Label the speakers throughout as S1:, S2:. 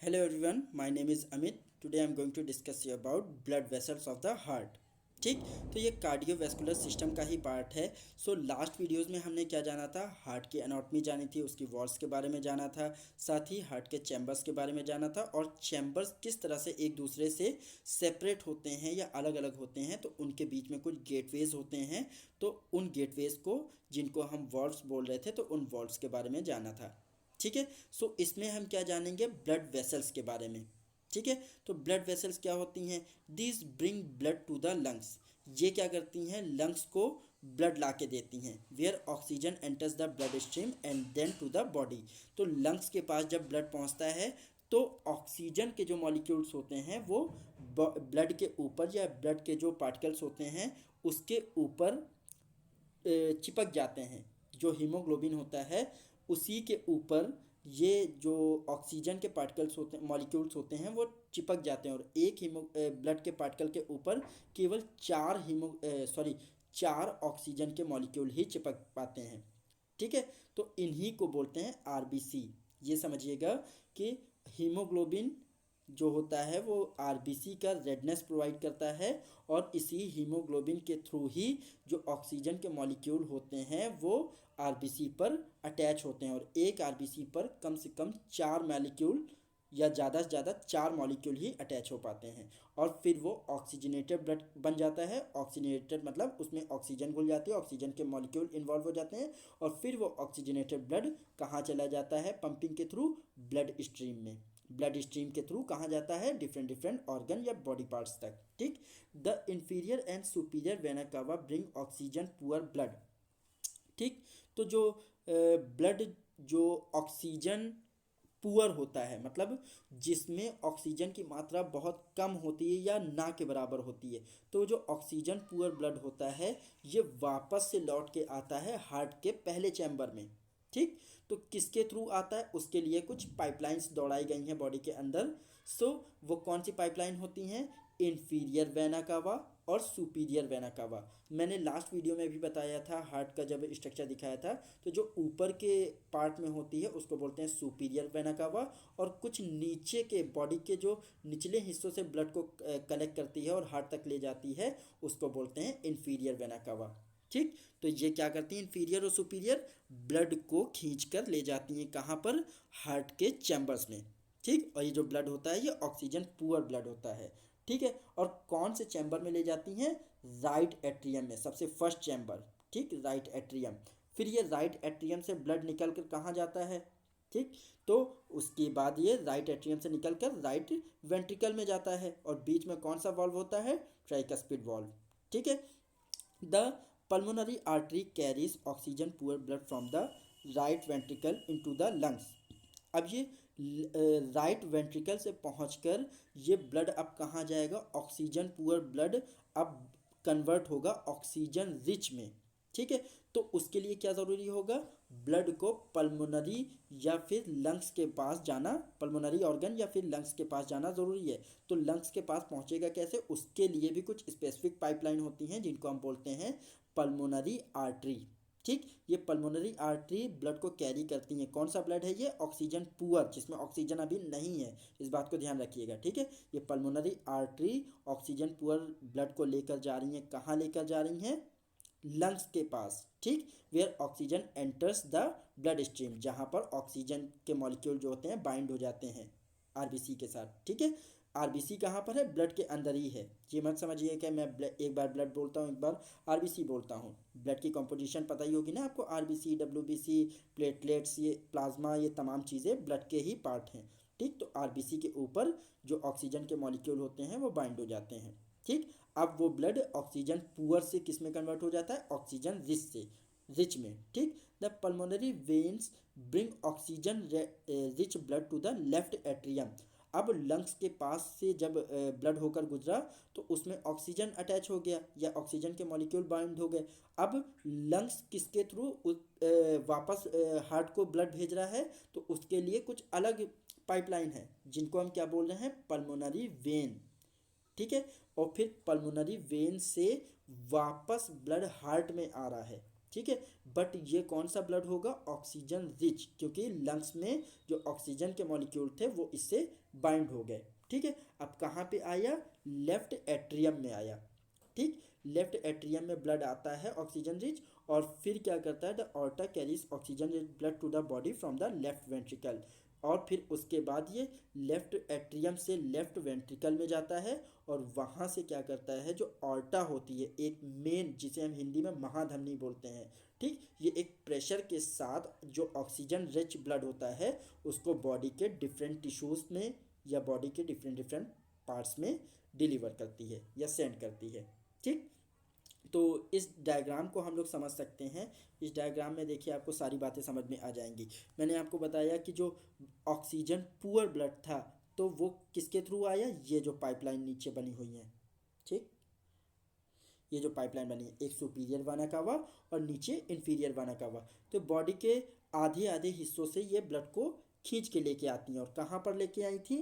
S1: Hello everyone, my name is Amit. Today I'm going to discuss you about blood vessels of the heart. ठीक, तो ये cardiovascular system का ही part है। Last videos में हमने क्या जाना था, हार्ट की एनाटॉमी जानी थी, उसकी वॉल्स के बारे में जाना था, साथ ही हार्ट के चैम्बर्स के बारे में जाना था और चैम्बर्स किस तरह से एक दूसरे से सेपरेट होते हैं या अलग अलग होते हैं। तो उनके बीच में कुछ गेटवेज होते हैं, तो उन गेटवेज को, जिनको हम वॉल्व्स बोल रहे थे, तो उन वॉल्व्स के बारे में जाना था। ठीक है। इसमें हम क्या जानेंगे, ब्लड वेसल्स के बारे में। ठीक है। तो ब्लड वेसल्स क्या होती हैं, this bring blood to the lungs. ये क्या करती हैं, लंग्स को ब्लड ला के देती हैं। Where oxygen enters the blood stream and then to the body. तो लंग्स के पास जब ब्लड पहुंचता है तो ऑक्सीजन के जो मॉलिक्यूल्स होते हैं वो ब्लड के ऊपर या ब्लड के जो पार्टिकल्स होते हैं उसके ऊपर चिपक जाते हैं। जो हीमोग्लोबिन होता है उसी के ऊपर ये जो ऑक्सीजन के पार्टिकल्स होते हैं, मॉलिक्यूल्स होते हैं, वो चिपक जाते हैं। और एक ब्लड के पार्टिकल के ऊपर केवल चार ऑक्सीजन के मॉलिक्यूल ही चिपक पाते हैं। ठीक है। तो इन्हीं को बोलते हैं आरबीसी। ये समझिएगा कि हीमोग्लोबिन जो होता है वो आरबीसी का रेडनेस प्रोवाइड करता है और इसी हीमोग्लोबिन के थ्रू ही जो ऑक्सीजन के मॉलिक्यूल होते हैं वो आरबीसी पर अटैच होते हैं। और एक आरबीसी पर कम से कम चार मॉलिक्यूल या ज़्यादा से ज़्यादा चार मॉलिक्यूल ही अटैच हो पाते हैं और फिर वो ऑक्सीजनेटेड ब्लड बन जाता है। ऑक्सीजनेटेड मतलब उसमें ऑक्सीजन घुल जाती है, ऑक्सीजन के मॉलिक्यूल इन्वॉल्व हो जाते हैं और फिर वो ऑक्सीजनेटेड ब्लड कहाँ चला जाता है, पंपिंग के थ्रू ब्लड स्ट्रीम में। ब्लड स्ट्रीम के थ्रू कहाँ जाता है, डिफरेंट डिफरेंट ऑर्गन या बॉडी पार्ट्स तक। ठीक। The inferior and superior vena cava bring oxygen poor blood. ठीक। तो जो ब्लड जो ऑक्सीजन पुअर होता है, मतलब जिसमें ऑक्सीजन की मात्रा बहुत कम होती है या ना के बराबर होती है, तो जो ऑक्सीजन पुअर ब्लड होता है ये वापस से लौट के आता है हार्ट के पहले चैम्बर में। ठीक। तो किसके थ्रू आता है, उसके लिए कुछ पाइपलाइंस दौड़ाई गई हैं बॉडी के अंदर। वो कौन सी पाइपलाइन होती हैं, इन्फीरियर वेना कावा और सुपीरियर वेना कावा। मैंने लास्ट वीडियो में भी बताया था, हार्ट का जब स्ट्रक्चर दिखाया था, तो जो ऊपर के पार्ट में होती है उसको बोलते हैं सुपीरियर वेना कावा और कुछ नीचे के बॉडी के जो निचले हिस्सों से ब्लड को कलेक्ट करती है और हार्ट तक ले जाती है उसको बोलते हैं इन्फीरियर वेना कावा। ठीक। तो ये क्या करती हैं, इन्फीरियर और सुपीरियर ब्लड को खींच कर ले जाती हैं कहाँ पर, हार्ट के चैम्बर्स में। ठीक। और ये जो ब्लड होता है ये ऑक्सीजन पुअर ब्लड होता है। ठीक है। और कौन से चैम्बर में ले जाती हैं, राइट एट्रियम में, सबसे फर्स्ट चैम्बर। ठीक, राइट एट्रियम। फिर ये राइट एट्रियम से ब्लड निकल कर कहाँ जाता है, ठीक, तो उसके बाद ये राइट एट्रियम से निकल कर राइट वेंट्रिकल में जाता है और बीच में कौन सा वॉल्व होता है, ट्राइकस्पिड वॉल्व। ठीक है। The pulmonary artery carries oxygen poor blood from the right ventricle into the lungs। अब ये राइट वेंट्रिकल से पहुंचकर ये ब्लड अब कहाँ जाएगा, ऑक्सीजन पुअर ब्लड अब कन्वर्ट होगा ऑक्सीजन रिच में। ठीक है। तो उसके लिए क्या ज़रूरी होगा, ब्लड को पल्मोनरी या फिर लंग्स के पास जाना, पल्मोनरी ऑर्गन या फिर लंग्स के पास जाना ज़रूरी है। तो लंग्स के पास पहुंचेगा कैसे, उसके लिए भी कुछ स्पेसिफिक पाइपलाइन होती हैं जिनको हम बोलते हैं पल्मोनरी आर्टरी। ठीक। ये पल्मोनरी आर्टरी ब्लड को कैरी करती हैं। कौन सा ब्लड है ये, ऑक्सीजन पुअर, जिसमें ऑक्सीजन अभी नहीं है, इस बात को ध्यान रखिएगा। ठीक है। ये pulmonary artery oxygen poor blood को लेकर जा रही हैं, कहाँ लेकर जा रही हैं, लंग्स के पास। ठीक। Where oxygen enters the blood stream, जहाँ पर ऑक्सीजन के मॉलिक्यूल जो होते हैं बाइंड हो जाते हैं आरबीसी के साथ। ठीक है। आरबीसी कहाँ पर है, ब्लड के अंदर ही है। ये मत समझिए कि मैं एक बार ब्लड बोलता हूँ एक बार आरबीसी बोलता हूँ। ब्लड की कंपोजिशन पता ही होगी ना आपको, आरबीसी, डब्ल्यूबीसी, प्लेटलेट्स, ये प्लाज्मा, ये तमाम चीज़ें ब्लड के ही पार्ट हैं। ठीक। तो आरबीसी के ऊपर जो ऑक्सीजन के मॉलिक्यूल होते हैं वो बाइंड हो जाते हैं। ठीक। अब वो ब्लड ऑक्सीजन पुअर से किस में कन्वर्ट हो जाता है, ऑक्सीजन रिच से, रिच में। ठीक। The pulmonary veins bring oxygen rich blood to the left atrium. अब लंग्स के पास से जब ब्लड होकर गुजरा तो उसमें ऑक्सीजन अटैच हो गया या ऑक्सीजन के मॉलिक्यूल बाइंड हो गए। अब लंग्स किसके थ्रू वापस हार्ट को ब्लड भेज रहा है, तो उसके लिए कुछ अलग पाइपलाइन है जिनको हम क्या बोल रहे हैं, पल्मोनरी वेन। ठीक है। और फिर पल्मोनरी वेन से वापस ब्लड हार्ट में आ रहा है। ठीक है। बट ये कौन सा ब्लड होगा, ऑक्सीजन रिच, क्योंकि लंग्स में जो ऑक्सीजन के मॉलिक्यूल थे वो इससे बाइंड हो गए। ठीक है। अब कहाँ पे आया, लेफ्ट एट्रियम में आया। ठीक, लेफ्ट एट्रियम में ब्लड आता है ऑक्सीजन रिच, और फिर क्या करता है, the aorta carries oxygen rich blood to the body from the left ventricle, और फिर उसके बाद ये लेफ्ट एट्रियम से लेफ्ट वेंट्रिकल में जाता है, और वहाँ से क्या करता है, जो ऑर्टा होती है एक मेन, जिसे हम हिंदी में महाधमनी बोलते हैं। ठीक, ये एक प्रेशर के साथ जो ऑक्सीजन रिच ब्लड होता है उसको बॉडी के डिफरेंट टिश्यूज़ में या बॉडी के डिफरेंट डिफरेंट पार्ट्स में डिलीवर करती है या सेंड करती है। ठीक, तो इस डायग्राम को हम लोग समझ सकते हैं। इस डायग्राम में देखिए आपको सारी बातें समझ में आ जाएंगी। मैंने आपको बताया कि जो ऑक्सीजन पुअर ब्लड था तो वो किसके थ्रू आया, ये जो पाइपलाइन नीचे बनी हुई है। ठीक, ये जो पाइपलाइन बनी है, एक सुपीरियर वाना कावा और नीचे इन्फीरियर वाना कावा, तो बॉडी के आधे आधे हिस्सों से ये ब्लड को खींच के लेके आती हैं। और कहाँ पर लेके आई थी,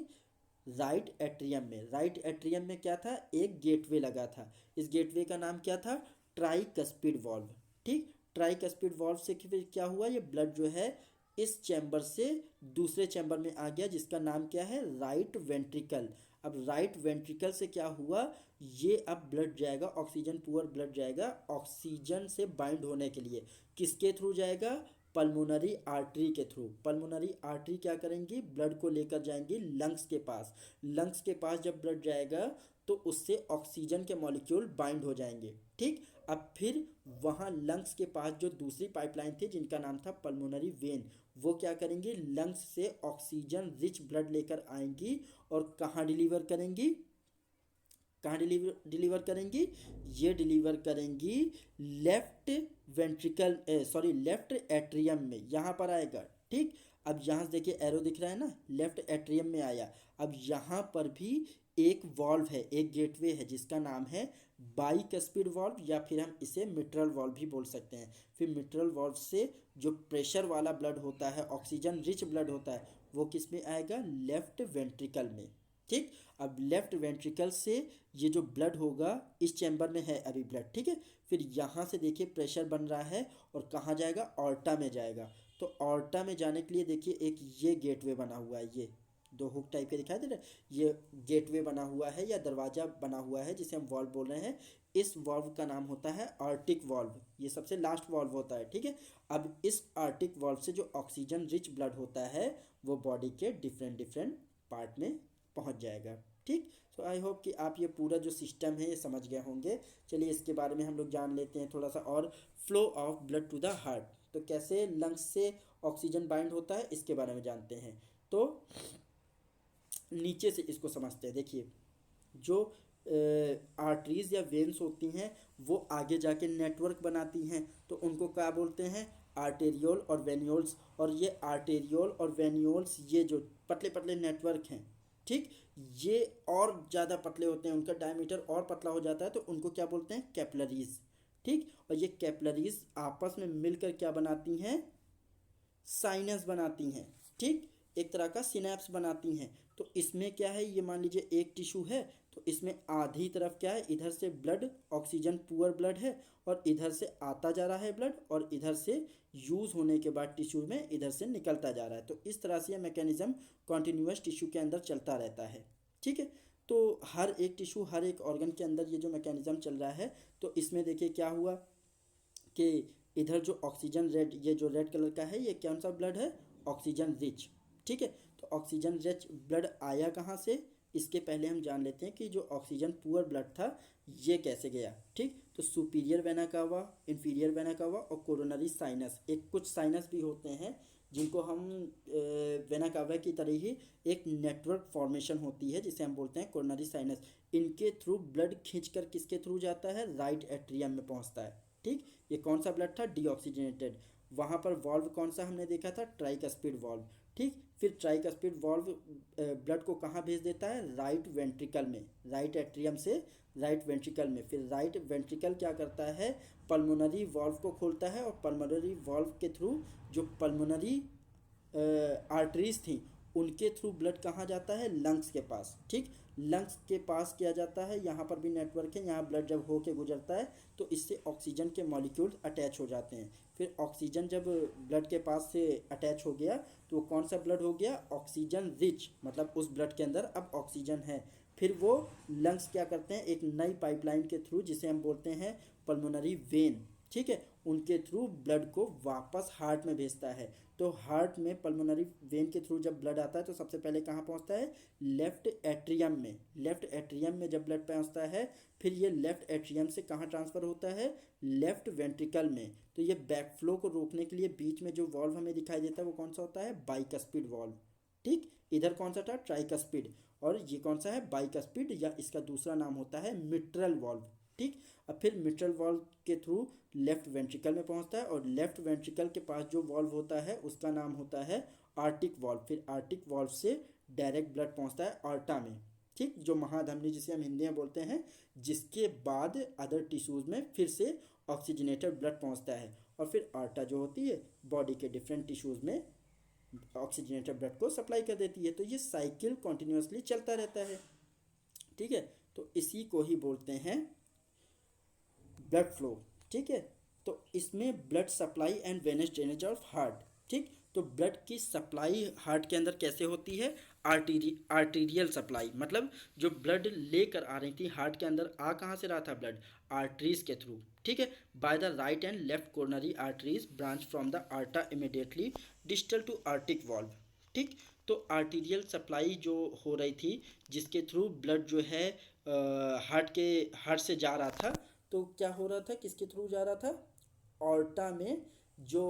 S1: राइट एट्रियम में। राइट एट्रियम में क्या था, एक गेटवे लगा था। इस गेटवे का नाम क्या था, ट्राइकस्पिड वॉल्व। ठीक, ट्राइकस्पिड वॉल्व से फिर क्या हुआ, ये ब्लड जो है इस चैम्बर से दूसरे चैम्बर में आ गया जिसका नाम क्या है, राइट वेंट्रिकल। अब राइट वेंट्रिकल से क्या हुआ, ये अब ब्लड जाएगा, ऑक्सीजन पुअर ब्लड जाएगा ऑक्सीजन से बाइंड होने के लिए। किसके थ्रू जाएगा, पल्मोनरी आर्टरी के थ्रू। पल्मोनरी आर्टरी क्या करेंगी, ब्लड को लेकर जाएंगी लंग्स के पास। लंग्स के पास जब ब्लड जाएगा तो उससे ऑक्सीजन के मॉलिक्यूल बाइंड हो जाएंगे। ठीक, अब फिर वहाँ लंग्स के पास जो दूसरी पाइपलाइन थी जिनका नाम था पल्मोनरी वेन, वो क्या करेंगी, लंग्स से ऑक्सीजन रिच ब्लड लेकर आएंगी और कहाँ डिलीवर करेंगी, कहाँ डिलीवर करेंगी, ये डिलीवर करेंगी left ventricle sorry left atrium में, यहाँ पर आएगा। ठीक, अब यहाँ से देखिए एरो दिख रहा है ना, लेफ्ट एट्रियम में आया। अब यहाँ पर भी एक वॉल्व है, एक गेटवे है जिसका नाम है बाइकस्पिड वॉल्व, या फिर हम इसे मिट्रल वॉल्व भी बोल सकते हैं। फिर मिट्रल वॉल्व से जो प्रेशर वाला ब्लड होता है, ऑक्सीजन रिच ब्लड होता है, वो किस में आएगा, लेफ्ट वेंट्रिकल में। ठीक, अब लेफ्ट वेंट्रिकल से ये जो ब्लड होगा इस चैम्बर में है अभी ब्लड। ठीक है, फिर यहाँ से देखिए प्रेशर बन रहा है और कहाँ जाएगा, ऑर्टा में जाएगा। तो ऑर्टा में जाने के लिए देखिए एक ये गेटवे बना हुआ है, ये दो हुक टाइप के दिखाई दे रहा है, ये गेटवे बना हुआ है या दरवाजा बना हुआ है जिसे हम वॉल्व बोल रहे हैं। इस वॉल्व का नाम होता है आर्टिक वॉल्व, ये सबसे लास्ट वॉल्व होता है। ठीक है, अब इस आर्टिक वॉल्व से जो ऑक्सीजन रिच ब्लड होता है वो बॉडी के डिफरेंट डिफरेंट पार्ट में पहुंच जाएगा। ठीक, सो आई होप कि आप ये पूरा जो सिस्टम है ये समझ गए होंगे। चलिए इसके बारे में हम लोग जान लेते हैं थोड़ा सा और। Flow of blood to the heart, तो कैसे लंग्स से ऑक्सीजन बाइंड होता है इसके बारे में जानते हैं। तो नीचे से इसको समझते हैं। देखिए जो आर्टरीज या वेन्स होती हैं वो आगे जाके नेटवर्क बनाती हैं, तो उनको क्या बोलते हैं, आर्टेरियोल और वेन्यूल्स। और ये आर्टेरियोल और वेन्यूल्स ये जो पतले पतले नेटवर्क हैं, ठीक, ये और ज़्यादा पतले होते हैं, उनका डायमीटर और पतला हो जाता है, तो उनको क्या बोलते हैं, कैपिलरीज। ठीक, और ये कैपिलरीज आपस में मिलकर क्या बनाती हैं, साइनस बनाती हैं। ठीक, एक तरह का सिनेप्स बनाती हैं। तो इसमें क्या है, ये मान लीजिए एक टिश्यू है, तो इसमें आधी तरफ क्या है, इधर से ब्लड ऑक्सीजन पुअर ब्लड है और इधर से आता जा रहा है ब्लड, और इधर से यूज़ होने के बाद टिश्यू में इधर से निकलता जा रहा है। तो इस तरह से यह मैकेनिज्म कॉन्टिन्यूस टिश्यू के अंदर चलता रहता है। ठीक है, तो हर एक टिश्यू हर एक ऑर्गन के अंदर ये जो मैकेनिज्म चल रहा है। तो इसमें देखिए क्या हुआ कि इधर जो ऑक्सीजन रेड, ये जो रेड कलर का है, ये कौन सा ब्लड है, ऑक्सीजन रिच। ठीक है, तो ऑक्सीजन रिच ब्लड आया कहाँ से, इसके पहले हम जान लेते हैं कि जो ऑक्सीजन पुअर ब्लड था ये कैसे गया। ठीक, तो superior vena cava, inferior vena cava और कोरोनरी साइनस, एक कुछ साइनस भी होते हैं जिनको हम वेना कावा की तरह ही एक नेटवर्क फॉर्मेशन होती है जिसे हम बोलते हैं कोरोनरी साइनस। इनके थ्रू ब्लड खींचकर किसके थ्रू जाता है, राइट एट्रियम में पहुंचता है। ठीक, ये कौन सा ब्लड था, डीऑक्सीजनेटेड। वहाँ पर वॉल्व कौन सा हमने देखा था, ट्राइकस्पिड वॉल्व। ठीक, फिर ट्राइकस्पिड वॉल्व ब्लड को कहाँ भेज देता है, राइट वेंट्रिकल में, राइट एट्रियम से राइट वेंट्रिकल में। फिर राइट वेंट्रिकल क्या करता है, पल्मोनरी वॉल्व को खोलता है और पल्मोनरी वॉल्व के थ्रू जो पल्मोनरी आर्टरीज थी उनके थ्रू ब्लड कहाँ जाता है, लंग्स के पास। ठीक, लंग्स के पास किया जाता है, यहाँ पर भी नेटवर्क है, यहाँ ब्लड जब होके गुजरता है तो इससे ऑक्सीजन के मॉलिक्यूल अटैच हो जाते हैं। फिर ऑक्सीजन जब ब्लड के पास से अटैच हो गया तो वो कौन सा ब्लड हो गया, ऑक्सीजन रिच, मतलब उस ब्लड के अंदर अब ऑक्सीजन है। फिर वो लंग्स क्या करते हैं, एक नई पाइपलाइन के थ्रू, जिसे हम बोलते हैं पल्मोनरी वेन, ठीक है, उनके थ्रू ब्लड को वापस हार्ट में भेजता है। तो हार्ट में पल्मोनरी वेन के थ्रू जब ब्लड आता है तो सबसे पहले कहाँ पहुँचता है, लेफ्ट एट्रियम में। लेफ्ट एट्रियम में जब ब्लड पहुँचता है फिर ये लेफ्ट एट्रियम से कहाँ ट्रांसफ़र होता है, लेफ्ट वेंट्रिकल में। तो ये बैकफ्लो को रोकने के लिए बीच में जो वॉल्व हमें दिखाई देता है वो कौन सा होता है, बाइकस्पिड वॉल्व। ठीक, इधर कौन सा था, ट्राइकस्पिड, और ये कौन सा है, बाइकस्पिड, या इसका दूसरा नाम होता है मिट्रल वॉल्व। ठीक, अब फिर मिट्रल वॉल्व के थ्रू लेफ्ट वेंट्रिकल में पहुंचता है, और लेफ्ट वेंट्रिकल के पास जो वॉल्व होता है उसका नाम होता है आर्टिक वॉल्व। फिर आर्टिक वॉल्व से डायरेक्ट ब्लड पहुंचता है आर्टा में, ठीक, जो महाधमनी जिसे हम हिंदी में बोलते हैं, जिसके बाद अदर टिश्यूज में फिर से ऑक्सीजनेटेड ब्लड पहुंचता है, और फिर आर्टा जो होती है बॉडी के डिफरेंट टिश्यूज में ऑक्सीजनेटेड ब्लड को सप्लाई कर देती है। तो ये साइकिल कॉन्टिन्यूसली चलता रहता है। ठीक है, तो इसी को ही बोलते हैं ब्लड फ्लो। ठीक है, तो इसमें blood supply and venous drainage of heart. ठीक, तो ब्लड की सप्लाई हार्ट के अंदर कैसे होती है, आर्टीरियल सप्लाई, मतलब जो ब्लड लेकर आ रही थी हार्ट के अंदर, आ कहाँ से रहा था ब्लड, आर्टरीज के थ्रू। ठीक है, by the right and left coronary arteries branch from the aorta immediately distal to aortic valve. ठीक, तो आर्टीरियल सप्लाई जो हो रही थी जिसके थ्रू ब्लड जो है हार्ट से जा रहा था, तो क्या हो रहा था, किसके थ्रू जा रहा था, ऑर्टा में जो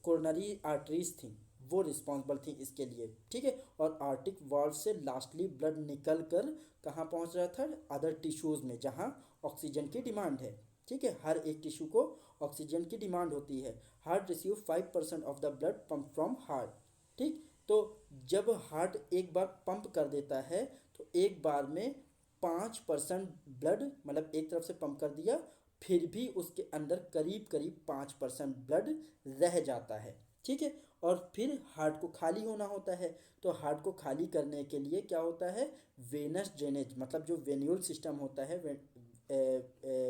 S1: कोरोनरी आर्टरीज थी वो रिस्पॉन्सिबल थी इसके लिए। ठीक है, और आर्टिक वाल्व से लास्टली ब्लड निकल कर कहाँ पहुँच रहा था, अदर टिश्यूज़ में जहाँ ऑक्सीजन की डिमांड है। ठीक है, हर एक टिश्यू को ऑक्सीजन की डिमांड होती है। Heart receive 5% of the blood pump from heart. ठीक, तो जब हार्ट एक बार पंप कर देता है तो एक बार में 5% ब्लड, मतलब एक तरफ से पंप कर दिया, फिर भी उसके अंदर करीब करीब 5% ब्लड रह जाता है। ठीक है, और फिर हार्ट को खाली होना होता है। तो हार्ट को खाली करने के लिए क्या होता है, वेनस ड्रेनेज, मतलब जो वेन्यूल सिस्टम होता है,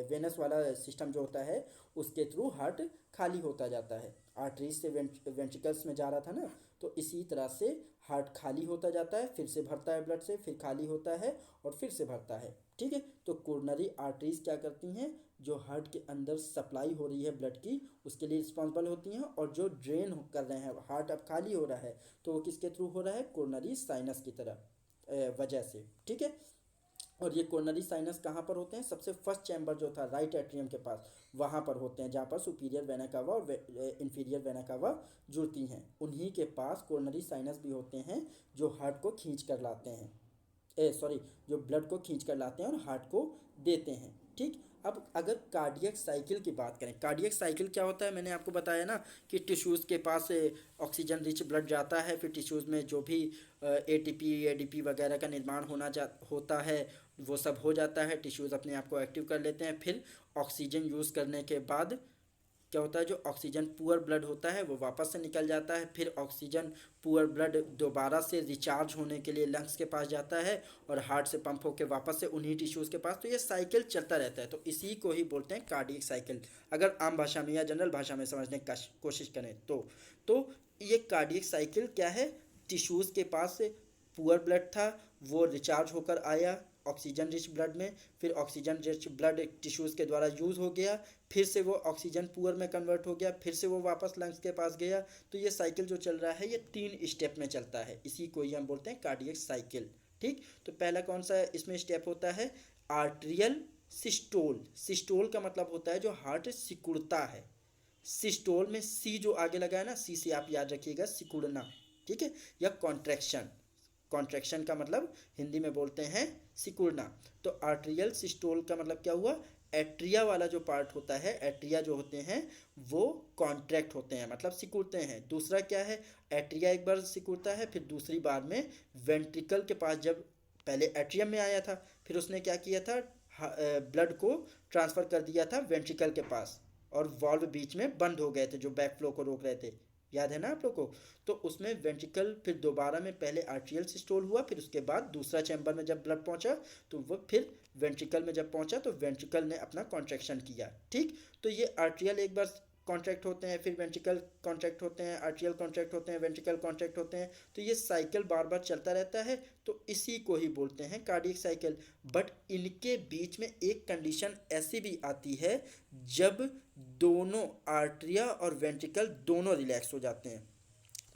S1: वेनस वाला सिस्टम जो होता है उसके थ्रू हार्ट खाली होता जाता है। आर्टरीज से वेंट्रिकल्स में जा रहा था ना, तो इसी तरह से हार्ट खाली होता जाता है, फिर से भरता है ब्लड से, फिर खाली होता है और फिर से भरता है। ठीक है, तो कोरोनरी आर्टरीज क्या करती हैं, जो हार्ट के अंदर सप्लाई हो रही है ब्लड की उसके लिए रिस्पॉन्सिबल होती हैं, और जो ड्रेन कर रहे हैं, हार्ट अब खाली हो रहा है तो वो किसके थ्रू हो रहा है, कोरोनरी साइनस की तरह वजह से। ठीक है, और ये कोरोनरी साइनस कहाँ पर होते हैं, सबसे फर्स्ट चैम्बर जो था राइट एट्रियम के पास वहाँ पर होते हैं, जहाँ पर सुपीरियर वेना कावा और इंफीरियर वेना कावा जुड़ती हैं। उन्हीं के पास कोरोनरी साइनस भी होते हैं जो हार्ट को खींच कर लाते हैं, जो ब्लड को खींच कर लाते हैं और हार्ट को देते हैं। ठीक, अब अगर कार्डियक साइकिल की बात करें, कार्डियक साइकिल क्या होता है, मैंने आपको बताया ना कि टिश्यूज़ के पास ऑक्सीजन रिच ब्लड जाता है, फिर टिश्यूज़ में जो भी एटीपी एडीपी वगैरह का निर्माण होता है वो सब हो जाता है, टिश्यूज़ अपने आप को एक्टिव कर लेते हैं। फिर ऑक्सीजन यूज़ करने के बाद क्या होता है, जो ऑक्सीजन पुअर ब्लड होता है वो वापस से निकल जाता है, फिर ऑक्सीजन पुअर ब्लड दोबारा से रिचार्ज होने के लिए लंग्स के पास जाता है और हार्ट से पंप होकर वापस से उन्हीं टिश्यूज़ के पास। तो ये साइकिल चलता रहता है, तो इसी को ही बोलते हैं कार्डियक साइकिल, अगर आम भाषा में या जनरल भाषा में समझने की कोशिश करें तो ये कार्डियक साइकिल क्या है, टिश्यूज़ के पास पुअर ब्लड था, वो रिचार्ज होकर आया ऑक्सीजन रिच ब्लड में, फिर ऑक्सीजन रिच ब्लड टिश्यूज़ के द्वारा यूज़ हो गया, फिर से वो ऑक्सीजन पुअर में कन्वर्ट हो गया, फिर से वो वापस लंग्स के पास गया। तो ये साइकिल जो चल रहा है ये 3 स्टेप में चलता है, इसी को ही हम बोलते हैं कार्डियक साइकिल। ठीक, तो पहला कौन सा इसमें स्टेप होता है, आर्ट्रियल सिस्टोल। सिस्टोल का मतलब होता है जो हार्ट सिकुड़ता है, सिस्टोल में सी जो आगे लगा है ना, सी से आप याद रखिएगा, सिकुड़ना। ठीक है, या कॉन्ट्रैक्शन, कॉन्ट्रैक्शन का मतलब हिंदी में बोलते हैं सिकुड़ना। तो आर्ट्रियल सिस्टोल का मतलब क्या हुआ, एट्रिया वाला जो पार्ट होता है, एट्रिया जो होते हैं वो कॉन्ट्रैक्ट होते हैं, मतलब सिकुड़ते हैं। दूसरा क्या है, एट्रिया एक बार सिकुड़ता है, फिर दूसरी बार में वेंट्रिकल के पास, जब पहले एट्रियम में आया था फिर उसने क्या किया था, ब्लड को ट्रांसफ़र कर दिया था वेंट्रिकल के पास, और वॉल्व बीच में बंद हो गए थे जो बैक फ्लो को रोक रहे थे। याद है ना आप लोग को। तो उसमें वेंट्रिकल फिर दोबारा में पहले आर्ट्रियल सिस्टोल हुआ, फिर उसके बाद दूसरा चैम्बर में जब ब्लड पहुंचा तो वो फिर वेंट्रिकल में जब पहुंचा तो वेंट्रिकल ने अपना कॉन्ट्रैक्शन किया। ठीक, तो ये आर्ट्रियल एक बार कॉन्ट्रैक्ट होते हैं, फिर वेंट्रिकल कॉन्ट्रैक्ट होते हैं, आर्ट्रियल कॉन्ट्रैक्ट होते हैं, वेंट्रिकल कॉन्ट्रैक्ट होते हैं, तो ये साइकिल बार बार चलता रहता है। तो इसी को ही बोलते हैं कार्डियक साइकिल। बट इनके बीच में एक कंडीशन ऐसी भी आती है जब दोनों आर्ट्रिया और वेंट्रिकल दोनों रिलैक्स हो जाते हैं।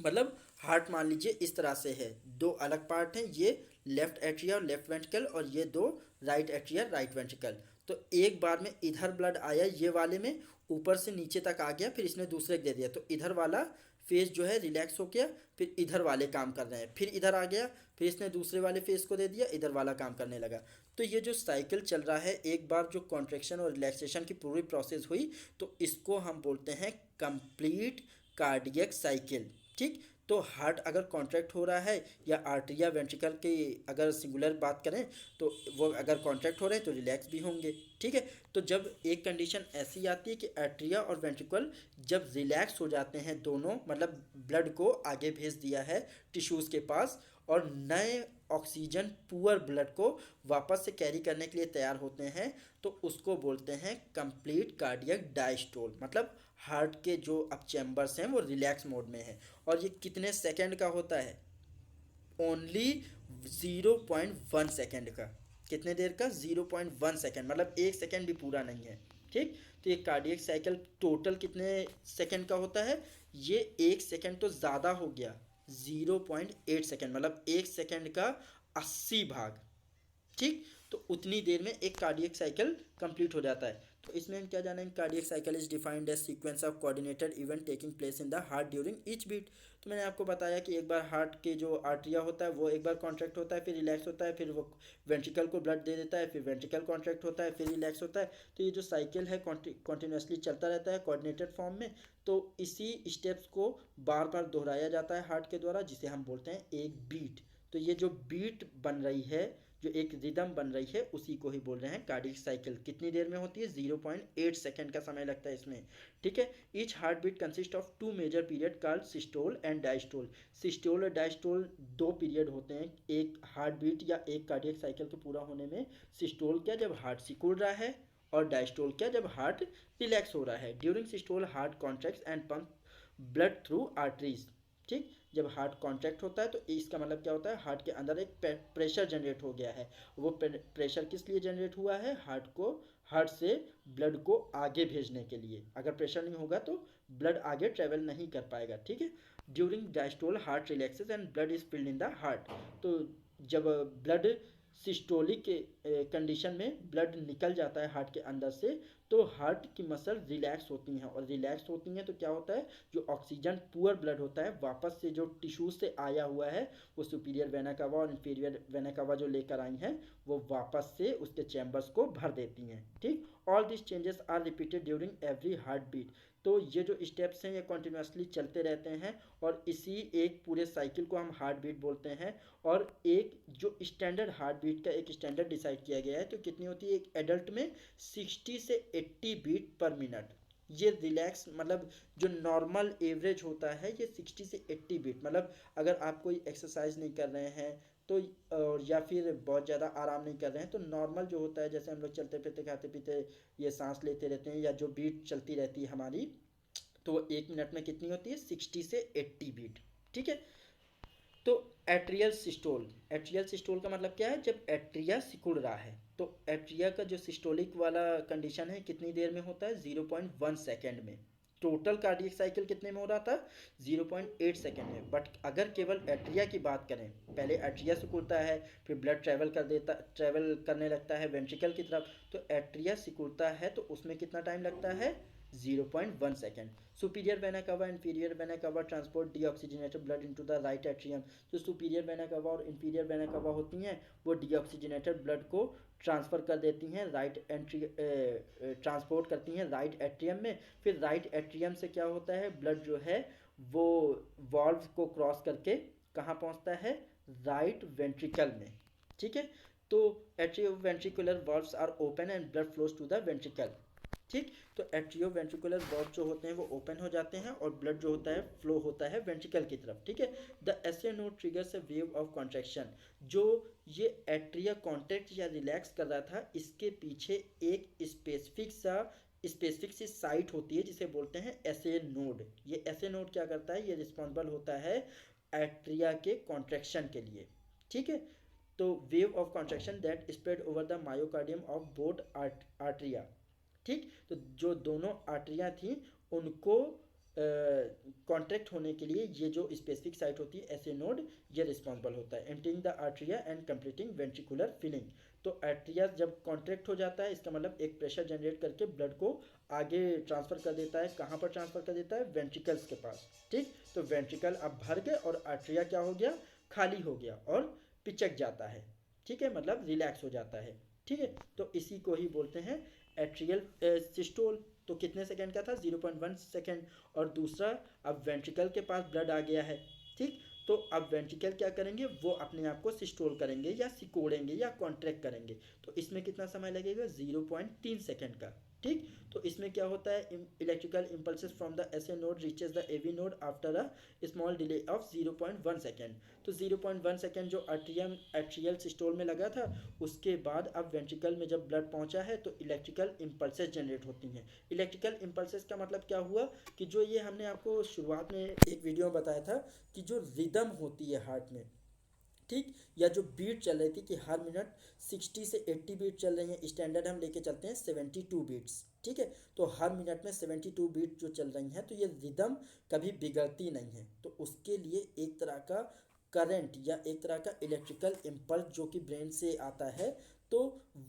S1: मतलब हार्ट मान लीजिए इस तरह से है, दो अलग पार्ट हैं, ये लेफ्ट एट्रिया और लेफ्ट वेंट्रिकल, और ये दो राइट एट्रिया राइट वेंट्रिकल। तो एक बार में इधर ब्लड आया ये वाले में, ऊपर से नीचे तक आ गया, फिर इसने दूसरे को दे दिया, तो इधर वाला फेस जो है रिलैक्स हो गया, फिर इधर वाले काम कर रहे हैं, फिर इधर आ गया, फिर इसने दूसरे वाले फेस को दे दिया, इधर वाला काम करने लगा। तो ये जो साइकिल चल रहा है, एक बार जो कॉन्ट्रेक्शन और रिलैक्सेशन की पूरी प्रोसेस हुई तो इसको हम बोलते हैं कंप्लीट कार्डियक साइकिल। ठीक, तो हार्ट अगर कॉन्ट्रैक्ट हो रहा है या आर्टरिया वेंट्रिकल की अगर सिंगुलर बात करें तो वो अगर कॉन्ट्रैक्ट हो रहे हैं तो रिलैक्स भी होंगे। ठीक है, तो जब एक कंडीशन ऐसी आती है कि आर्टरिया और वेंट्रिकल जब रिलैक्स हो जाते हैं दोनों, मतलब ब्लड को आगे भेज दिया है टिश्यूज़ के पास और नए ऑक्सीजन पुअर ब्लड को वापस से कैरी करने के लिए तैयार होते हैं, तो उसको बोलते हैं कंप्लीट कार्डियक डायस्टोल। मतलब हार्ट के जो अब चैम्बर्स हैं वो रिलैक्स मोड में है। और ये कितने सेकंड का होता है? ओनली 0.1 सेकेंड का। कितने देर का? 0.1 सेकेंड, मतलब 1 सेकेंड भी पूरा नहीं है। ठीक, तो ये कार्डियक साइकिल टोटल कितने सेकेंड का होता है? ये 1 सेकेंड तो ज़्यादा हो गया, 0.8 सेकेंड, मतलब 1 सेकेंड का 80 भाग। ठीक, तो उतनी देर में एक कार्डियक साइकिल कंप्लीट हो जाता है। तो इसमें हम क्या जानेंगे? Cardiac cycle is defined as sequence of coordinated event taking place in the heart during each beat. तो मैंने आपको बताया कि एक बार हार्ट के जो आर्टरिया होता है वो एक बार कॉन्ट्रैक्ट होता है, फिर रिलैक्स होता है, फिर वो वेंट्रिकल को ब्लड दे देता है, फिर वेंट्रिकल कॉन्ट्रैक्ट होता है, फिर रिलैक्स होता है। तो ये जो साइकिल है कॉन्टिन्यूसली चलता रहता है कोऑर्डिनेटेड फॉर्म में। तो इसी स्टेप्स को बार बार दोहराया जाता है हार्ट के द्वारा, जिसे हम बोलते हैं एक बीट। तो ये जो बीट बन रही है, जो एक रिदम बन रही है, उसी को ही बोल रहे हैं कार्डियक साइकिल। कितनी देर में होती है? 0.8 सेकेंड का समय लगता है इसमें। ठीक है, each heart beat consist of 2 major period called systole and diastole. Systole और डायस्टोल 2 पीरियड होते हैं एक हार्ट बीट या एक कार्डियक साइकिल के पूरा होने में। सिस्टोल क्या? जब हार्ट सिकुड़ रहा है, और डायस्टोल क्या? जब हार्ट रिलैक्स हो रहा है। During systole heart contracts and pump blood through arteries. ठीक, जब हार्ट कॉन्ट्रैक्ट होता है तो इसका मतलब क्या होता है? हार्ट के अंदर एक प्रेशर जनरेट हो गया है। वो प्रेशर किस लिए जनरेट हुआ है? हार्ट से ब्लड को आगे भेजने के लिए। अगर प्रेशर नहीं होगा तो ब्लड आगे ट्रेवल नहीं कर पाएगा। ठीक है, during diastole heart relaxes and blood is filled in the heart. तो जब ब्लड सिस्टोलिक कंडीशन में ब्लड निकल जाता है हार्ट के अंदर से, तो हार्ट की मसल रिलैक्स होती हैं, और रिलैक्स होती हैं तो क्या होता है? जो ऑक्सीजन पुअर ब्लड होता है वापस से जो टिश्यूज से आया हुआ है, वो सुपीरियर वेना कावा और इंफीरियर वेना कावा जो लेकर आई हैं, वो वापस से उसके चैम्बर्स को भर देती हैं। ठीक, all this changes are repeated during every heart beat. तो ये जो स्टेप्स हैं ये कॉन्टिन्यूसली चलते रहते हैं, और इसी एक पूरे साइकिल को हम हार्ट बीट बोलते हैं। और एक जो स्टैंडर्ड हार्ट बीट का एक स्टैंडर्ड डिसाइड किया गया है, तो कितनी होती है एक एडल्ट में? 60 से 80 बीट पर मिनट। ये रिलैक्स मतलब जो नॉर्मल एवरेज होता है ये 60 से 80 बीट। मतलब अगर आप कोई एक्सरसाइज नहीं कर रहे हैं तो, और या फिर बहुत ज़्यादा आराम नहीं कर रहे हैं, तो नॉर्मल जो होता है, जैसे हम लोग चलते फिरते खाते पीते ये सांस लेते रहते हैं, या जो बीट चलती रहती है हमारी, तो वो 1 मिनट में कितनी होती है? 60 से 80 बीट। ठीक है, तो एट्रियल सिस्टोल। एट्रियल सिस्टोल का मतलब क्या है? जब एट्रिया सिकुड़ रहा है। तो एट्रिया का जो सिस्टोलिक वाला कंडीशन है कितनी देर में होता है? 0.1 सेकेंड में। टोटल कार्डियक साइकिल कितने में हो रहा था? 0.8 सेकेंड में। बट अगर केवल एट्रिया की बात करें, पहले एट्रिया सिकुड़ता है, फिर ब्लड ट्रेवल करने लगता है वेंट्रिकल की तरफ। तो एट्रिया सिकुड़ता है तो उसमें कितना टाइम लगता है? 0.1 सेकेंड। सुपीरियर वेना कवा, इंफीरियर वेना कवा transport deoxygenated blood into the right atrium. जो सुपीरियर वेना कवा और इंफीरियर वेना कवा होती हैं वो डीऑक्सीजनेटेड ब्लड को ट्रांसफ़र कर देती हैं ट्रांसपोर्ट करती हैं राइट एट्रियम में। फिर राइट एट्रियम से क्या होता है? ब्लड जो है वो वॉल्व को क्रॉस करके कहाँ पहुँचता है? राइट वेंट्रिकल में। ठीक है, तो atrioventricular valves are open and blood flows to the ventricle. ठीक। तो एट्रियोवेंट्रिकुलर वॉल्व जो होते हैं वो ओपन हो जाते हैं और ब्लड जो होता है फ्लो होता है वेंट्रिकल की तरफ, ठीक है। The SA node triggers a wave of contraction. जो ये एट्रिया कॉन्ट्रैक्ट या रिलैक्स कर रहा था, इसके पीछे एक स्पेसिफिक सी साइट होती है जिसे बोलते हैं एसए नोड। ये एसए नोड क्या करता है, ये रिस्पॉन्सिबल होता है एट्रिया के कॉन्ट्रैक्शन के लिए, ठीक है। तो wave of contraction that spread over the myocardium of both atria, ठीक। तो जो दोनों आर्टरियाँ थी उनको कॉन्ट्रैक्ट होने के लिए ये जो स्पेसिफिक साइट होती है एसए नोड, ये रिस्पॉन्सिबल होता है entering the atria and completing ventricular filling. तो आर्टरिया जब कॉन्ट्रैक्ट हो जाता है, इसका मतलब एक प्रेशर जनरेट करके ब्लड को आगे ट्रांसफर कर देता है। कहाँ पर ट्रांसफर कर देता है, वेंट्रिकल्स के पास, ठीक। तो वेंट्रिकल अब भर गए और आर्टरिया क्या हो गया, खाली हो गया और पिचक जाता है, ठीक है, मतलब रिलैक्स हो जाता है, ठीक है। तो इसी को ही बोलते हैं एट्रियल सिस्टोल। तो कितने सेकंड का था, 0.1 सेकंड। और दूसरा, अब वेंट्रिकल के पास ब्लड आ गया है, ठीक। तो अब वेंट्रिकल क्या करेंगे, वो अपने आप को सिस्टोल करेंगे या सिकोड़ेंगे या कॉन्ट्रैक्ट करेंगे। तो इसमें कितना समय लगेगा, 0.3 सेकंड का, ठीक। तो इसमें क्या होता है, electrical impulses from the SA node reaches the AV node after a small delay of 0.1 second. तो 0.1 सेकंड जो एट्रियल सिस्टोल में लगा था, उसके बाद अब वेंट्रिकल में जब ब्लड पहुंचा है तो इलेक्ट्रिकल इम्पल्सेस जनरेट होती हैं। इलेक्ट्रिकल इम्पल्सेस का मतलब क्या हुआ कि जो ये हमने आपको शुरुआत में एक वीडियो में बताया था कि जो रिदम होती है हार्ट में, ठीक, या जो बीट चल रही थी कि हर मिनट 60 से 80 बीट चल रही है, स्टैंडर्ड हम लेके चलते हैं 72 बीट्स, ठीक है। तो हर मिनट में 72 बीट जो चल रही हैं, तो ये रिदम कभी बिगड़ती नहीं है। तो उसके लिए एक तरह का करंट या एक तरह का इलेक्ट्रिकल इम्पल्स जो कि ब्रेन से आता है, तो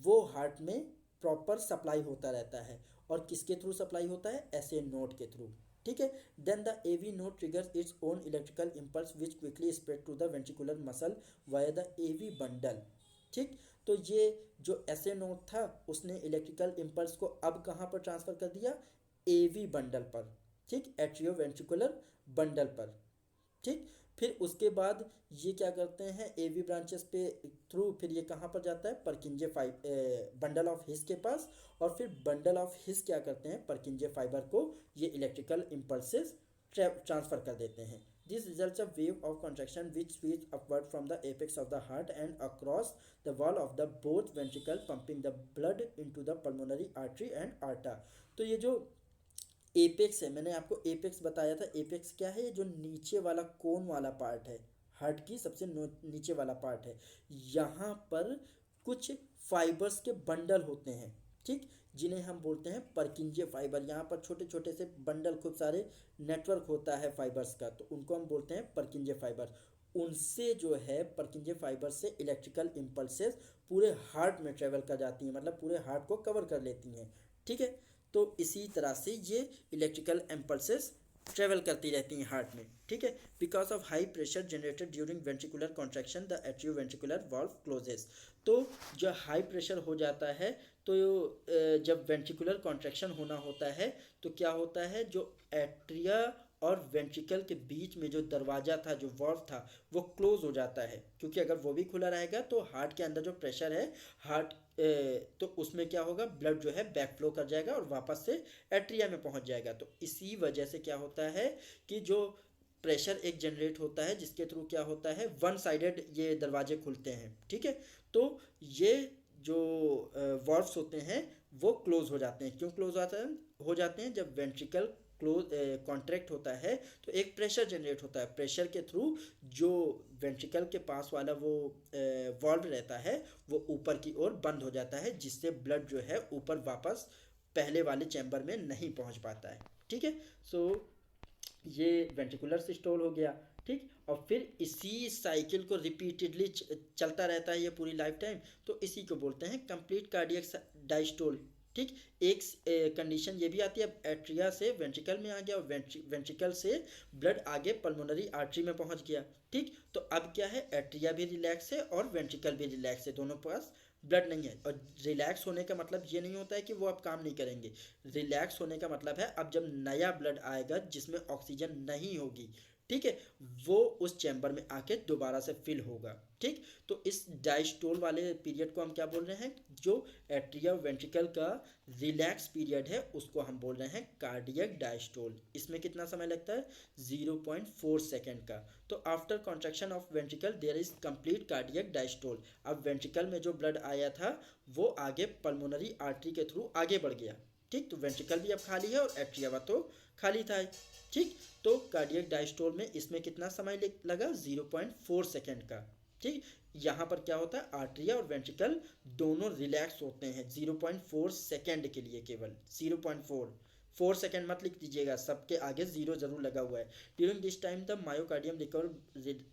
S1: वो हार्ट में प्रॉपर सप्लाई होता रहता है। और किसके थ्रू सप्लाई होता है, एसए नोड के थ्रू, ठीक है। Then the AV node triggers its own electrical impulse which quickly spread to the ventricular muscle via the AV bundle, ठीक। तो ये जो एसए नोड था उसने इलेक्ट्रिकल इम्पल्स को अब कहाँ पर ट्रांसफर कर दिया, एवी बंडल पर, ठीक, एट्रियो वेंट्रिकुलर बंडल पर, ठीक। फिर उसके बाद ये क्या करते हैं, एवी ब्रांचेस पे थ्रू फिर ये कहाँ पर जाता है, परकिंजे बंडल ऑफ हिस के पास। और फिर बंडल ऑफ हिस क्या करते हैं, परकिंजे फाइबर को ये इलेक्ट्रिकल इम्पल्सेस ट्रांसफर कर देते हैं। This results a wave of contraction which स्वीच upward from the apex of the heart and across the wall of the both ventricle pumping the blood into the pulmonary artery and aorta. तो ये जो apex है, मैंने आपको apex बताया था। Apex क्या है, ये जो नीचे वाला कोन वाला पार्ट है, हार्ट की सबसे नीचे वाला पार्ट है। यहाँ पर कुछ फाइबर्स के बंडल होते हैं, ठीक, जिन्हें हम बोलते हैं परकिंजे फाइबर। यहाँ पर छोटे छोटे से बंडल, खूब सारे नेटवर्क होता है फाइबर्स का, तो उनको हम बोलते हैं परकिंजे फाइबर। उनसे जो है, परकिंजे फाइबर से इलेक्ट्रिकल इम्पल्सेस पूरे हार्ट में ट्रेवल कर जाती हैं, मतलब पूरे हार्ट को कवर कर लेती हैं, ठीक है। तो इसी तरह से ये इलेक्ट्रिकल इम्पल्सेस ट्रेवल करती रहती हैं हार्ट में, ठीक है। Because of high pressure generated during ventricular contraction the atrioventricular valve closes. तो जब हाई प्रेशर हो जाता है, तो जब वेंट्रिकुलर कॉन्ट्रैक्शन होना होता है, तो क्या होता है, जो एट्रिया और वेंट्रिकल के बीच में जो दरवाज़ा था, जो वॉल्व था, वो क्लोज हो जाता है। क्योंकि अगर वो भी खुला रहेगा तो हार्ट के अंदर जो प्रेशर है, हार्ट तो उसमें क्या होगा, ब्लड जो है बैक फ्लो कर जाएगा और वापस से एट्रिया में पहुंच जाएगा। तो इसी वजह से क्या होता है कि जो प्रेशर एक जनरेट होता है, जिसके थ्रू क्या होता है, वन साइडेड ये दरवाजे खुलते हैं, ठीक है। तो ये जो वॉल्व्स होते हैं वो क्लोज हो जाते हैं। क्यों क्लोज हो जाते हैं, जब वेंट्रिकल क्लोज कॉन्ट्रैक्ट होता है तो एक प्रेशर जनरेट होता है। प्रेशर के थ्रू जो वेंट्रिकल के पास वाला वो वॉल्व रहता है, वो ऊपर की ओर बंद हो जाता है, जिससे ब्लड जो है ऊपर वापस पहले वाले चैम्बर में नहीं पहुंच पाता है, ठीक है। सो ये वेंट्रिकुलर सिस्टोल हो गया, ठीक। और फिर इसी साइकिल को रिपीटेडली चलता रहता है ये पूरी लाइफ टाइम। तो इसी को बोलते हैं कंप्लीट कार्डियक डायस्टोल, ठीक। एक कंडीशन ये भी आती है, अब एट्रिया से वेंट्रिकल में आ गया और वेंट्रिकल से ब्लड आगे पल्मोनरी आर्टरी में पहुंच गया, ठीक। तो अब क्या है, एट्रिया भी रिलैक्स है और वेंट्रिकल भी रिलैक्स है, दोनों पास ब्लड नहीं है। और रिलैक्स होने का मतलब ये नहीं होता है कि वो अब काम नहीं करेंगे। रिलैक्स होने का मतलब है अब जब नया ब्लड आएगा जिसमें ऑक्सीजन नहीं होगी, ठीक है, वो उस चैम्बर में आके दोबारा से फिल होगा। ठीक, तो इस डायस्टोल वाले पीरियड को हम क्या बोल रहे हैं, जो एट्रिया वेंट्रिकल का रिलैक्स पीरियड है उसको हम बोल रहे हैं कार्डियक डायस्टोल। इसमें कितना समय लगता है, 0.4 सेकेंड का। तो after contraction of ventricle there is complete cardiac diastole. अब वेंट्रिकल में जो ब्लड आया था वो आगे पल्मोनरी आर्टरी के थ्रू आगे बढ़ गया। ठीक, तो वेंट्रिकल भी अब खाली है और एट्रिया तो खाली था। ठीक, तो कार्डियक डायस्टोल में इसमें कितना समय लगा, 0.4 सेकेंड का। ठीक, यहाँ पर क्या होता है, आर्ट्रिया और वेंट्रिकल दोनों रिलैक्स होते हैं 0.4 सेकेंड के लिए, केवल 0.4 सेकेंड मत लिख दीजिएगा, सबके आगे जीरो जरूर लगा हुआ है। During this time the myocardium recover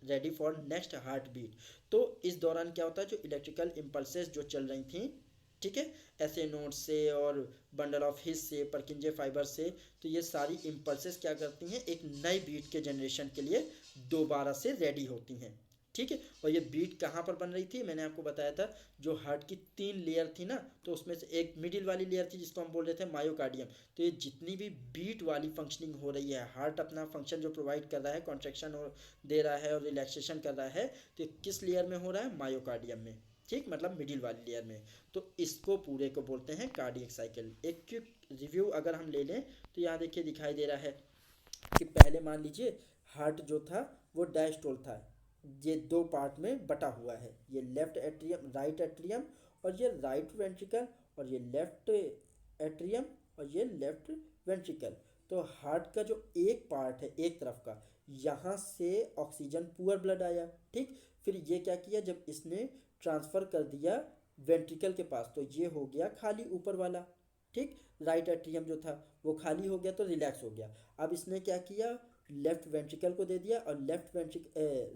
S1: ready for next heart beat. तो इस दौरान क्या होता है, जो इलेक्ट्रिकल इम्पल्सेस जो चल रही थी, ठीक है, ऐसे नोड से और बंडल ऑफ हिस से, परकिंजे फाइबर से, तो ये सारी इम्पल्सेस क्या करती हैं, एक नई बीट के जनरेशन के लिए दोबारा से रेडी होती हैं। ठीक है, और ये बीट कहाँ पर बन रही थी, मैंने आपको बताया था, जो हार्ट की 3 लेयर थी ना, तो उसमें से एक मिडिल वाली लेयर थी जिसको हम बोल रहे थे मायोकार्डियम। तो ये जितनी भी बीट वाली फंक्शनिंग हो रही है, हार्ट अपना फंक्शन जो प्रोवाइड कर रहा है, कॉन्ट्रेक्शन और दे रहा है और रिलैक्सेशन कर रहा है, तो किस लेयर में हो रहा है, मायोकार्डियम में। ठीक, मतलब मिडिल वाली लेयर में। तो इसको पूरे को बोलते हैं कार्डियक साइकिल। एक क्विक रिव्यू अगर हम ले लें तो यहाँ देखिए दिखाई दे रहा है कि पहले मान लीजिए हार्ट जो था वो डायस्टोल था, ये दो पार्ट में बटा हुआ है, ये लेफ्ट एट्रियम राइट एट्रियम और ये राइट वेंट्रिकल, और ये लेफ्ट एट्रियम और ये लेफ्ट वेंट्रिकल। तो हार्ट का जो एक पार्ट है एक तरफ का, यहाँ से ऑक्सीजन पुअर ब्लड आया। ठीक, फिर ये क्या किया, जब इसने ट्रांसफ़र कर दिया वेंट्रिकल के पास तो ये हो गया खाली ऊपर वाला। ठीक, राइट एट्रियम जो था वो खाली हो गया तो रिलैक्स हो गया। अब इसने क्या किया, लेफ्ट वेंट्रिकल को दे दिया और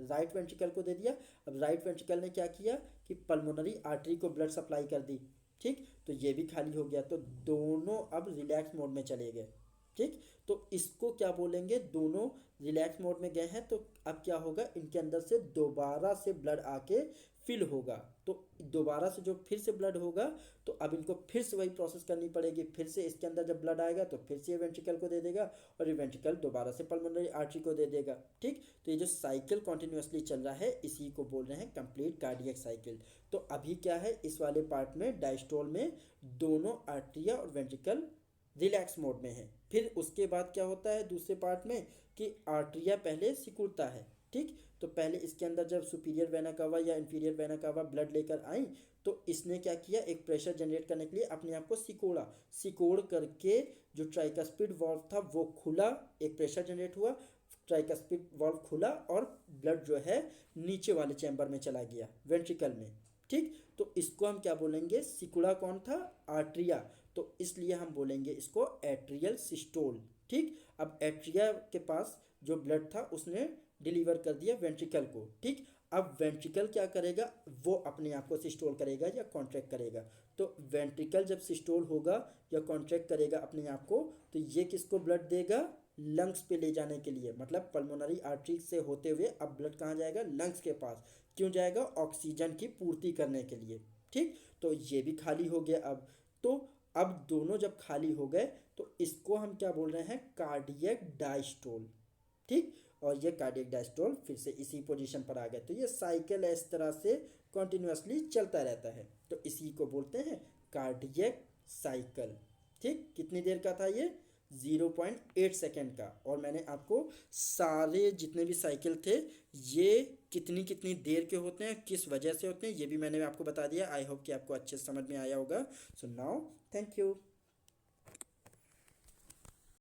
S1: राइट वेंट्रिकल को दे दिया। अब राइट वेंट्रिकल ने क्या किया कि पल्मोनरी आर्टरी को ब्लड सप्लाई कर दी। ठीक, तो ये भी खाली हो गया, तो दोनों अब रिलैक्स मोड में चले गए। ठीक, तो इसको क्या बोलेंगे, दोनों रिलैक्स मोड में गए हैं, तो अब क्या होगा, इनके अंदर से दोबारा से ब्लड आके फिल होगा। तो दोबारा से जो फिर से ब्लड होगा तो अब इनको फिर से वही प्रोसेस करनी पड़ेगी, फिर से इसके अंदर जब ब्लड आएगा तो फिर से ये वेंट्रिकल को दे देगा और ये वेंट्रिकल दोबारा से पल्मोनरी आर्टरी को दे देगा। ठीक, तो ये जो साइकिल कॉन्टिन्यूसली चल रहा है इसी को बोल रहे हैं कंप्लीट कार्डियक साइकिल। तो अभी क्या है, इस वाले पार्ट में डायस्टोल में दोनों आर्टरिया और वेंट्रिकल रिलैक्स मोड में है। फिर उसके बाद क्या होता है दूसरे पार्ट में कि आर्टरिया पहले सिकुड़ता है। ठीक, तो पहले इसके अंदर जब सुपीरियर वेना कावा या इंफीरियर वेना कावा ब्लड लेकर आई तो इसने क्या किया, एक प्रेशर जनरेट करने के लिए अपने आप को सिकोड़ करके जो ट्राइकस्पिड वाल्व था वो खुला, एक प्रेशर जनरेट हुआ, ट्राइकस्पिड वाल्व खुला और ब्लड जो है नीचे वाले चैम्बर में चला गया वेंट्रिकल में। ठीक, तो इसको हम क्या बोलेंगे, सिकुड़ा कौन था, आर्ट्रिया, तो इसलिए हम बोलेंगे इसको एट्रियल सिस्टोल। ठीक, अब एट्रिया के पास जो ब्लड था उसने डिलीवर कर दिया वेंट्रिकल को। ठीक, अब वेंट्रिकल क्या करेगा, वो अपने आप को सिस्टोल करेगा या कॉन्ट्रैक्ट करेगा। तो वेंट्रिकल जब सिस्टोल होगा या कॉन्ट्रैक्ट करेगा अपने आप को, तो ये किसको ब्लड देगा, लंग्स पे ले जाने के लिए, मतलब पल्मोनरी आर्टरी से होते हुए अब ब्लड कहाँ जाएगा, लंग्स के पास। क्यों जाएगा, ऑक्सीजन की पूर्ति करने के लिए। ठीक, तो ये भी खाली हो गया अब। तो अब दोनों जब खाली हो गए तो इसको हम क्या बोल रहे हैं, कार्डियक डायस्टोल। ठीक, और ये कार्डियक डायस्टोल फिर से इसी पोजीशन पर आ गए। तो ये साइकिल इस तरह से कॉन्टिन्यूसली चलता रहता है, तो इसी को बोलते हैं कार्डियक साइकिल। ठीक, कितनी देर का था ये, 0.8 सेकेंड का। और मैंने आपको सारे जितने भी साइकिल थे ये कितनी कितनी देर के होते हैं, किस वजह से होते हैं, ये भी मैंने आपको बता दिया। आई होप कि आपको अच्छे से समझ में आया होगा। So now thank you.